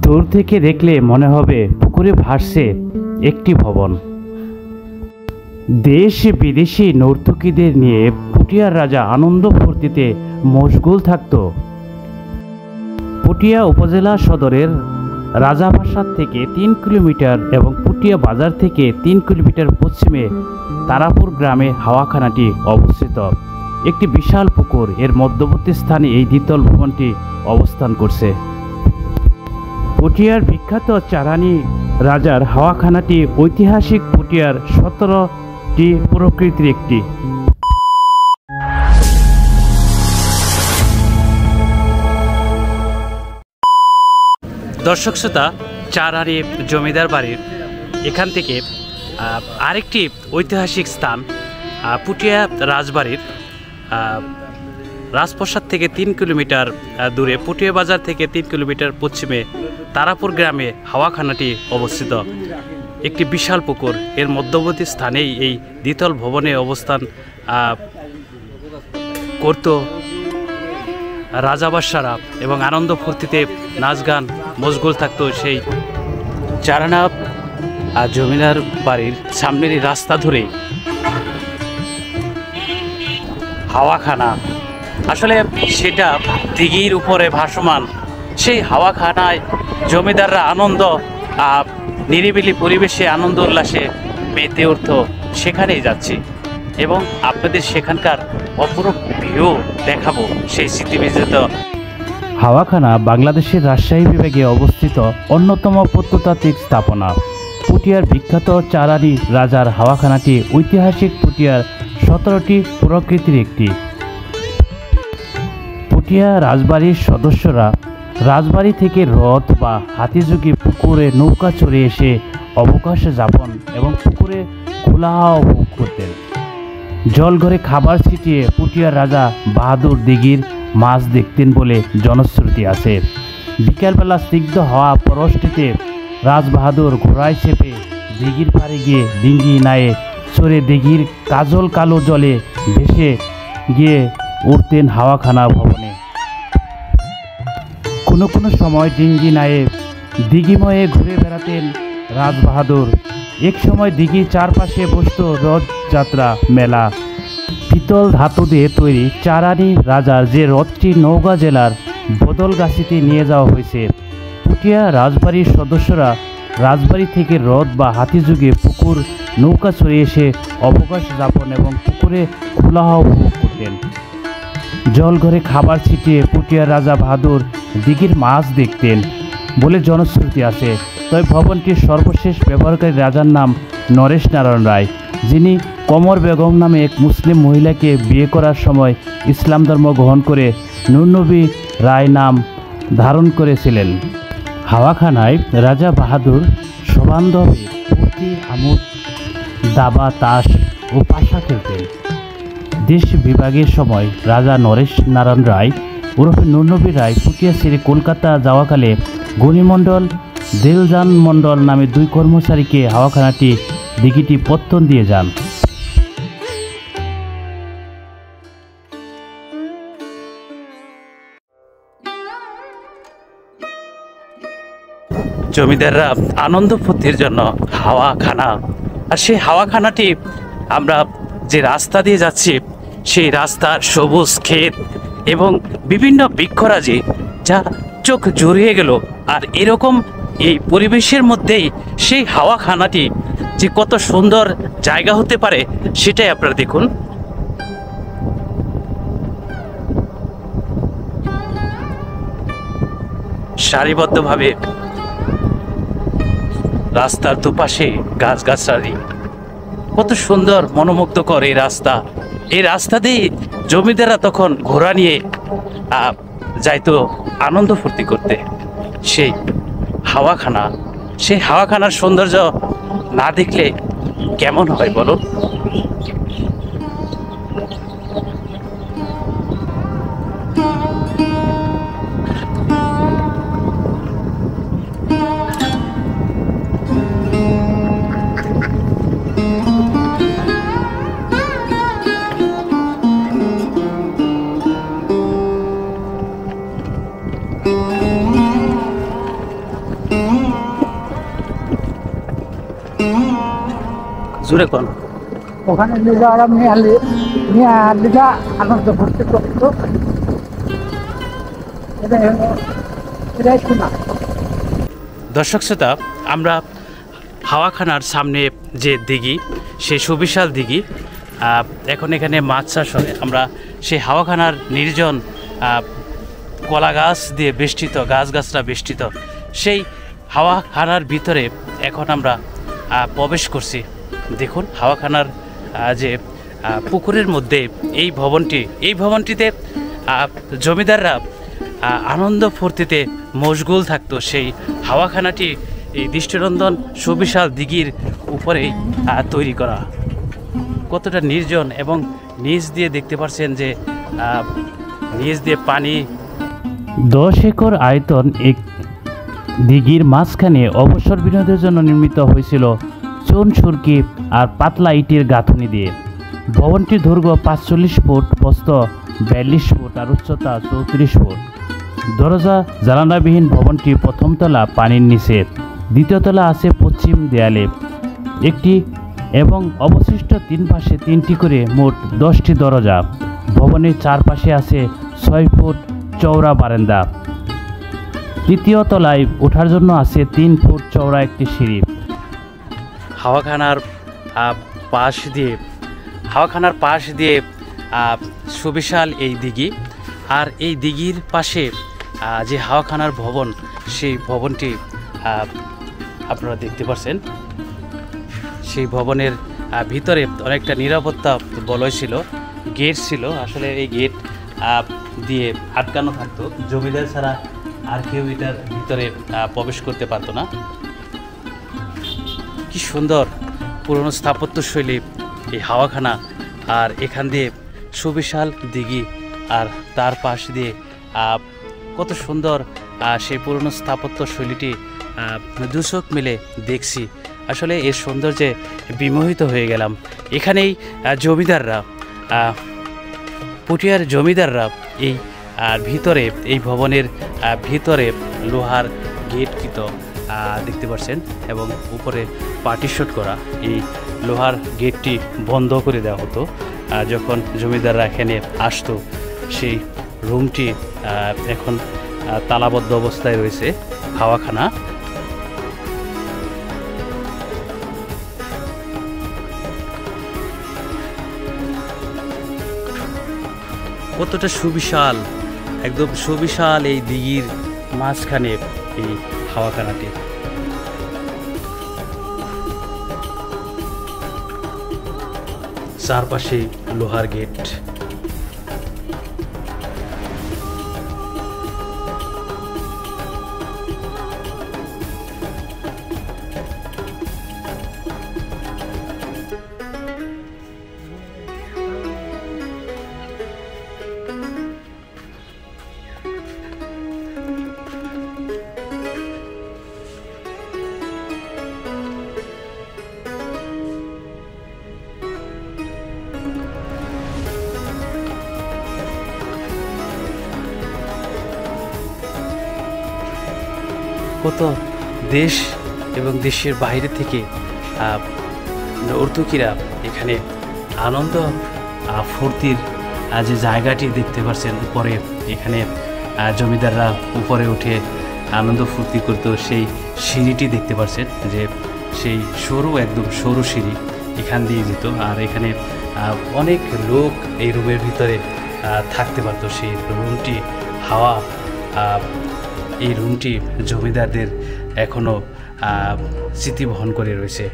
দূর থেকে দেখলে মনে হবে পুকুরে ভাসছে একটি ভবন। দেশ বিদেশি নর্তকীদের নিয়ে পুটিয়ার রাজা আনন্দ ফুর্তিতে মশগুল থাকত। পুটিয়া উপজেলা সদরের রাজাপ্রাসাদ থেকে 3 কিলোমিটার এবং পুটিয়া বাজার থেকে 3 কিলোমিটার পশ্চিমে তারাপুর গ্রামে হাওয়াখানাটি অবস্থিত। একটি বিশাল পুকুর এর মধ্যবর্তী স্থানে এই দ্বিতল ভবনটি অবস্থান করছে। পুটিয়ার বিখ্যাত চারানি রাজার হাওয়াখানাটি ঐতিহাসিক পুটিয়ার 17টি প্রকৃতির একটি। দর্শক শ্রোতা, চারানি জমিদার বাড়ির এখান থেকে আরেকটি ঐতিহাসিক স্থান পুটিয়া রাজবাড়ির রাজপ্রাসাদ থেকে 3 কিলোমিটার দূরে, পুটিয়া বাজার থেকে 3 কিলোমিটার পশ্চিমে তারাপুর গ্রামে হাওয়াখানাটি অবস্থিত। একটি বিশাল পুকুর এর মধ্যবর্তী স্থানেই এই দ্বিতল ভবনে অবস্থান করত রাজাবাদশারা এবং আনন্দ ফুর্তিতে নাচ গান মশগুল থাকতো সেই চারানা জমিদার বাড়ির সামনের রাস্তা ধরে হাওয়াখানা। আসলে সেটা দিঘির উপরে ভাসমান। সেই হাওয়াখানায় জমিদাররা আনন্দ নিরিবিলি পরিবেশে আনন্দ উল্লাসে মেতে উঠত। সেখানেই যাচ্ছি এবং আপনাদের সেখানকার অপরূপ ভিউ দেখাবো। সেই স্মৃতিবিজড়িত হাওয়াখানা বাংলাদেশের রাজশাহী বিভাগে অবস্থিত অন্যতম প্রত্নতাত্ত্বিক স্থাপনা। পুটিয়ার বিখ্যাত চারানি রাজার হাওয়াখানাটি ঐতিহাসিক পুটিয়ার 17টি প্রকৃতির একটি। পুটিয়া রাজবাড়ির সদস্যরা রাজবাড়ি থেকে রথ বা হাতিযোগী পুকুরে নৌকা চড়ে এসে অবকাশ যাপন এবং পুকুরে খোলা হাওয়া উপভোগ করতেন। জলঘরে খাবার ছিটিয়ে পুটিয়ার রাজা বাহাদুর দিঘির মাছ দেখতেন বলে জনশ্রুতি আছে। বিকালবেলা স্নিগ্ধ হওয়া পরশটিতে রাজবাহাদুর ঘোড়ায় চেপে দিঘির পাড়ে গিয়ে ডিঙ্গি নায়ে চড়ে দিঘির কাজল কালো জলে ভেসে গিয়ে উঠতেন হাওয়াখানা ভবনে। কোনো কোনো সময় ডিঙ্গি নায়ে দিঘিময়ে ঘুরে বেড়াতেন রাজবাহাদুর। এক সময় দিঘির চারপাশে বসত রথযাত্রা মেলা। পিতল ধাতু দিয়ে তৈরি চারানি রাজার যে রথটি নওগাঁ জেলার বদলগাছিতে নিয়ে যাওয়া হয়েছে। পুটিয়া রাজবাড়ির সদস্যরা রাজবাড়ি থেকে রথ বা হাতিযোগে পুকুর নৌকা চড়ে এসে অবকাশ যাপন এবং পুকুরে খোলা হাওয়া উপভোগ করতেন। জলঘরে খাবার ছিটিয়ে পুটিয়ার রাজা বাহাদুর দিঘির মাছ দেখতেন বলে জনশ্রুতি আছে। তবে ভবনটির সর্বশেষ ব্যবহারকারী রাজার নাম নরেশ নারায়ণ রায়, যিনি কমর বেগম নামে এক মুসলিম মহিলাকে বিয়ে করার সময় ইসলাম ধর্ম গ্রহণ করে নুরনবী রায় নাম ধারণ করেছিলেন। হাওয়াখানায় রাজা বাহাদুর সবান্ধবে ফুর্তি আমোদ দাবা তাস ও পাশা খেলতেন। দেশ বিভাগের সময় রাজা নরেশ নারায়ণ রায় ওরফে নুরনবী রায় পুটিয়া ছেড়ে কলকাতা যাওয়াকালে গণিমণ্ডল দেলজান মণ্ডল নামে 2 কর্মচারীকে হাওয়াখানাটি দিঘিটি পত্তন দিয়ে যান। জমিদাররা আনন্দ ফুর্তির জন্য হাওয়াখানা, আর সেই হাওয়াখানাটি আমরা যে রাস্তা দিয়ে যাচ্ছি সেই রাস্তার সবুজ ক্ষেত এবং বিভিন্ন বৃক্ষরাজি যা চোখ জড়িয়ে গেল। আর এরকম এই পরিবেশের মধ্যেই সেই হাওয়াখানাটি যে কত সুন্দর জায়গা হতে পারে সেটাই আপনারা দেখুন। সারিবদ্ধভাবে রাস্তার দুপাশে গাছগাছালি, কত সুন্দর মনোমুগ্ধকর এই রাস্তা। এই রাস্তা দিয়ে জমিদাররা তখন ঘোড়া নিয়ে যাইতো আনন্দ ফুর্তি করতে। সেই হাওয়াখানা, সেই হাওয়াখানার সৌন্দর্য না দেখলে কেমন হয় বলুন? জোরে কোন ওখানে নিজে ওরা নিজা আনন্দ করতে করতো এটাই শোনা। দর্শক শ্রোতা, আমরা হাওয়াখানার সামনে যে দিঘি, সেই সুবিশাল দিঘি, এখন এখানে মাছ চাষ হয়। আমরা সেই হাওয়াখানার নির্জন কলা গাছ দিয়ে বেষ্টিত, গাছগাছরা বেষ্টিত সেই হাওয়াখানার ভিতরে এখন আমরা প্রবেশ করছি। দেখুন হাওয়াখানার যে পুকুরের মধ্যে এই ভবনটিতে জমিদাররা আনন্দ ফুর্তিতে মশগুল থাকতো। সেই হাওয়াখানাটি এই দৃষ্টিনন্দন সুবিশাল দিঘির উপরেই তৈরি করা। কতটা নির্জন, এবং নিচ দিয়ে দেখতে পাচ্ছেন যে নিচ দিয়ে পানি। 10 একর আয়তন এক দিঘির মাঝখানে অবসর বিনোদনের জন্য নির্মিত হয়েছিল চুন সুরকি আর পাতলা ইটের গাঁথনি দিয়ে। ভবনটির দৈর্ঘ্য 45 ফুট, প্রস্থ 42 ফুট আর উচ্চতা 34 ফুট। দরজা জানালাবিহীন ভবনটি প্রথম তলা পানির নিচে, দ্বিতীয় তলা আছে পশ্চিম দেয়ালে একটি, এবং অবশিষ্ট 3 পাশে 3টি করে মোট 10টি দরজা। ভবনের চারপাশে আছে 6 ফুট চওড়া বারান্দা। তৃতীয় তলায় ওঠার জন্য আছে 3 ফুট চওড়া একটি সিঁড়ি। হাওয়াখানার পাশ দিয়ে সুবিশাল এই দিঘি, আর এই দিঘির পাশে যে হাওয়াখানার ভবন, সেই ভবনটি আপনারা দেখতে পাচ্ছেন। সেই ভবনের ভিতরে অনেকটা নিরাপত্তা বলয় ছিল, গেট ছিল। আসলে এই গেট দিয়ে আটকানো থাকতো, জমিদার ছাড়া আর কেউ এটার ভিতরে প্রবেশ করতে পারতো না। কি সুন্দর পুরনো স্থাপত্যশৈলী এই হাওয়াখানা, আর এখান দিয়ে সুবিশাল দিঘি, আর তার পাশ দিয়ে কত সুন্দর সেই পুরনো স্থাপত্যশৈলীটি দুচোখ মিলে দেখছি। আসলে এর সৌন্দর্যে বিমোহিত হয়ে গেলাম। এখানেই জমিদাররা, পুটিয়ার জমিদাররা এই ভিতরে, এই ভবনের ভিতরে লোহার গেটকৃত দেখতে পাচ্ছেন, এবং উপরে পার্টিশন করা এই লোহার গেটটি বন্ধ করে দেওয়া হতো যখন জমিদাররা এখানে আসতো। সেই রুমটি এখন তালাবদ্ধ অবস্থায় রয়েছে, হাওয়াখানা। কতটা সুবিশাল, একদম সুবিশাল এই দিঘির মাঝখানে এই হাওয়াখানাটি। চারপাশে লোহার গেট। কত দেশ এবং দেশের বাইরে থেকে নর্তকীরা এখানে আনন্দ ফুর্তির যে জায়গাটি দেখতে পাচ্ছেন উপরে, এখানে জমিদাররা উপরে উঠে আনন্দ ফুর্তি করত। সেই সিঁড়িটি দেখতে পাচ্ছেন, যে সেই একদম সরু সিঁড়ি এখান দিয়ে যেত, আর এখানে অনেক লোক এই রুমের ভিতরে থাকতে পারত। সেই রুমটি এই রুমটি জমিদারদের এখনও স্মৃতি বহন করে রয়েছে।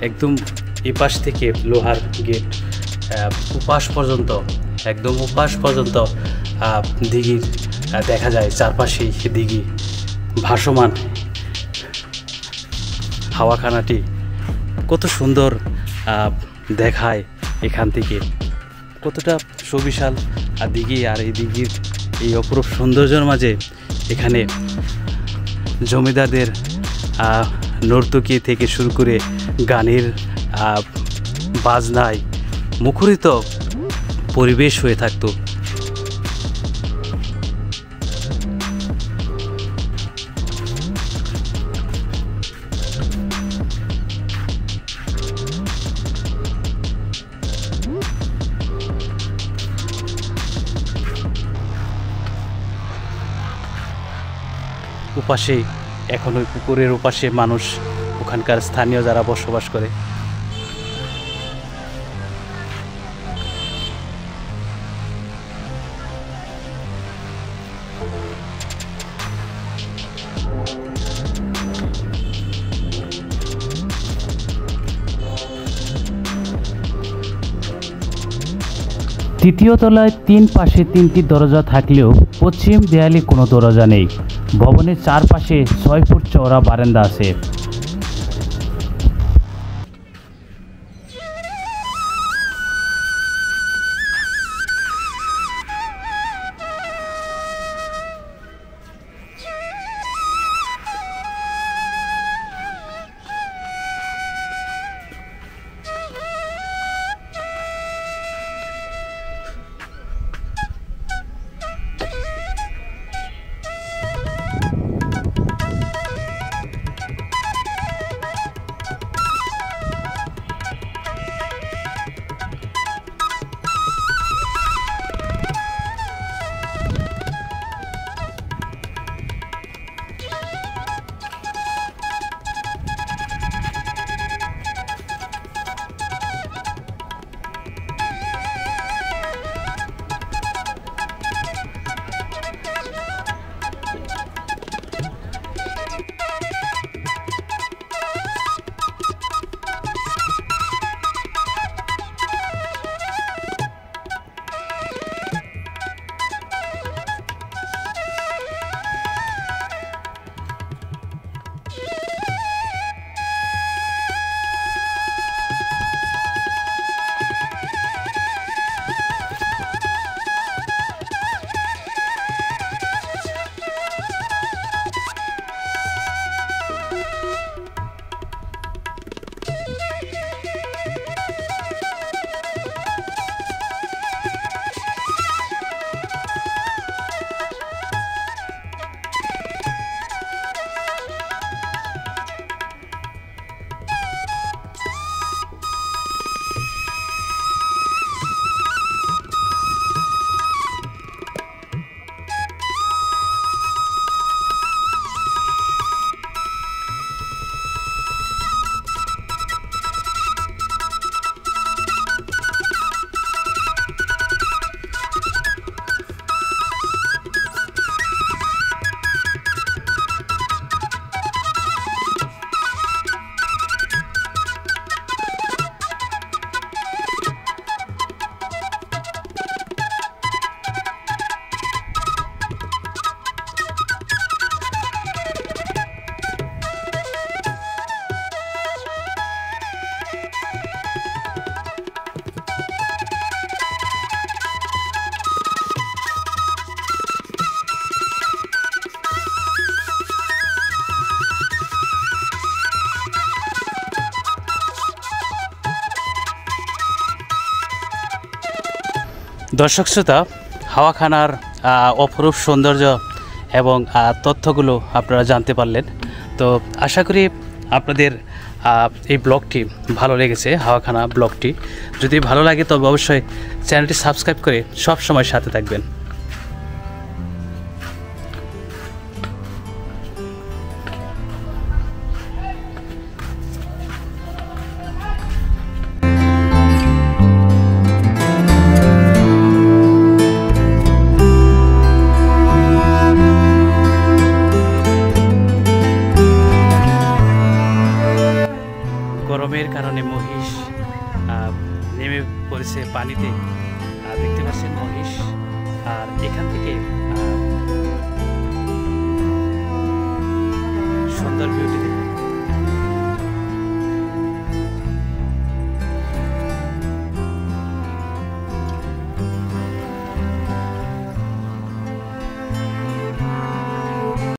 একদম এপাশ থেকে লোহার গেট উপাস পর্যন্ত, একদম উপাস পর্যন্ত দিঘির দেখা যায়। চারপাশেই দিঘি ভাসমান। হাওয়াখানাটি কত সুন্দর দেখায় এখান থেকে, কতটা সুবিশাল দিঘি। আর এই দিঘির এই অপরূপ সৌন্দর্যের মাঝে এখানে জমিদারদের নর্তকী থেকে শুরু করে গানের বাজনায় মুখরিত পরিবেশ হয়ে থাকতো। উপাসে এখন ওই পুকুরের উপাসে মানুষ, ওখানকার স্থানীয় যারা বসবাস করে, তৃতীয় তলায় 3 পাশে 3টি দরজা থাকলেও পশ্চিম দেয়ালে কোনো দরজা নেই। ভবনের চারপাশে 6 ফুট চওড়া বারান্দা আছে। দর্শক শ্রোতা, হাওয়াখানার অপরূপ সৌন্দর্য এবং তথ্যগুলো আপনারা জানতে পারলেন। তো আশা করি আপনাদের এই ব্লগটি ভালো লেগেছে। হাওয়াখানা ব্লগটি যদি ভালো লাগে তবে অবশ্যই চ্যানেলটি সাবস্ক্রাইব করে সব সময় সাথে থাকবেন। গরমের কারণে মহিষ নেমে পড়েছে পানিতে, দেখতে পাচ্ছেন মহিষ। আর এখান থেকে সুন্দর ভিউটি দেখুন।